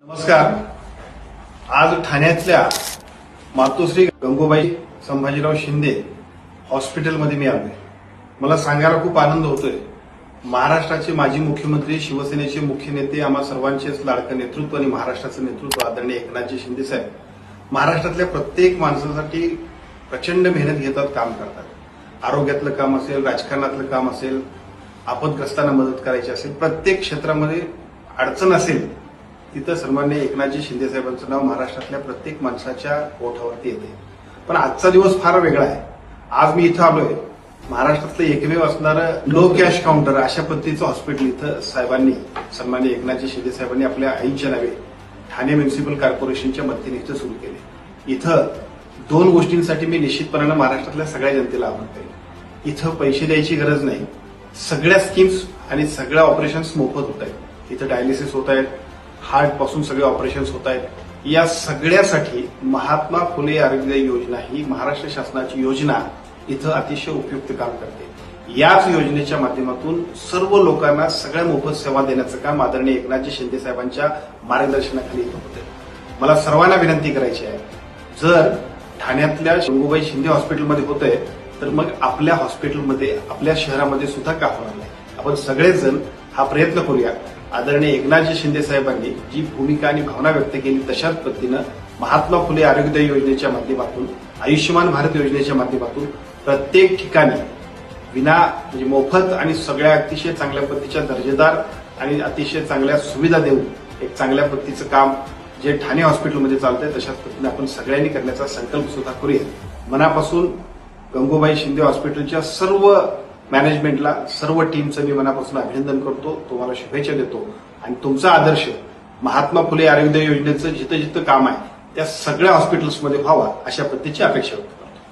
नमस्कार. आज ठाण्यातल्या मातोश्री गंगूबाई संभाजीराव शिंदे हॉस्पिटलमध्ये मी आलोय. मला सांगायला खूप आनंद होतोय. महाराष्ट्राचे माजी मुख्यमंत्री, शिवसेनेचे मुख्य नेते, आम्हा सर्वांचेच लाडकं नेतृत्व आणि महाराष्ट्राचं नेतृत्व आदरणीय एकनाथजी शिंदे साहेब महाराष्ट्रातल्या प्रत्येक माणसासाठी प्रचंड मेहनत घेतात, काम करतात. आरोग्यातलं काम असेल, राजकारणातलं काम असेल, आपदग्रस्तांना मदत करायची असेल, प्रत्येक क्षेत्रामध्ये अडचण असेल तिथं सन्माननीय एकनाथजी शिंदे साहेबांचं नाव महाराष्ट्रातल्या प्रत्येक माणसाच्या ओठावरती येते. पण आजचा दिवस फार वेगळा आहे. आज मी इथं आलोय, महाराष्ट्रातलं एकमेव असणारं नो कॅश काउंटर अशा पद्धतीचं हॉस्पिटल इथं साहेबांनी, सन्माननीय एकनाथजी शिंदे साहेबांनी आपल्या आईच्या नावे ठाणे म्युनिसिपल कॉर्पोरेशनच्या मदतीने इथं सुरू केले. इथं दोन गोष्टींसाठी मी निश्चितपणानं महाराष्ट्रातल्या सगळ्या जनतेला आव्हान करेन. इथं पैसे द्यायची गरज नाही. सगळ्या स्कीम्स आणि सगळ्या ऑपरेशन्स मोफत होत आहेत. इथं डायलिसिस होत आहेत, हार्ट पासून सगळे ऑपरेशन्स होत आहेत. या सगळ्यासाठी महात्मा फुले आरोग्य योजना ही महाराष्ट्र शासनाची योजना इथं अतिशय उपयुक्त काम करते. याच योजनेच्या माध्यमातून सर्व लोकांना सगळ्या मोफत सेवा देण्याचं काम आदरणीय एकनाथजी शिंदे साहेबांच्या मार्गदर्शनाखाली इथं होते. मला सर्वांना विनंती करायची आहे, जर ठाण्यातल्या गंगूबाई शिंदे हॉस्पिटलमध्ये होतंय तर मग आपल्या हॉस्पिटलमध्ये, आपल्या शहरामध्ये सुद्धा का होणार नाही. आपण सगळेच जण हा प्रयत्न करूया. आदरणीय एकनाथजी शिंदे साहेबांनी जी भूमिका आणि भावना व्यक्त केली तशाच पद्धतीनं महात्मा फुले आरोग्य योजनेच्या माध्यमातून, आयुष्यमान भारत योजनेच्या माध्यमातून प्रत्येक ठिकाणी विना म्हणजे मोफत आणि सगळ्या अतिशय चांगल्या पद्धतीच्या दर्जेदार आणि अतिशय चांगल्या सुविधा देऊन एक चांगल्या पद्धतीचं काम जे ठाणे हॉस्पिटलमध्ये चालतंय तशाच पद्धतीने आपण सगळ्यांनी करण्याचा संकल्प सुद्धा करूया. मनापासून गंगूबाई शिंदे हॉस्पिटलच्या सर्व मॅनेजमेंटला, सर्व टीमचं मी मनापासून अभिनंदन करतो, तुम्हाला शुभेच्छा देतो आणि तुमचा आदर्श महात्मा फुले आरोग्य योजनेचं जिथं जिथं काम आहे त्या सगळ्या हॉस्पिटल्समध्ये व्हावा अशा पद्धतीची अपेक्षा होती.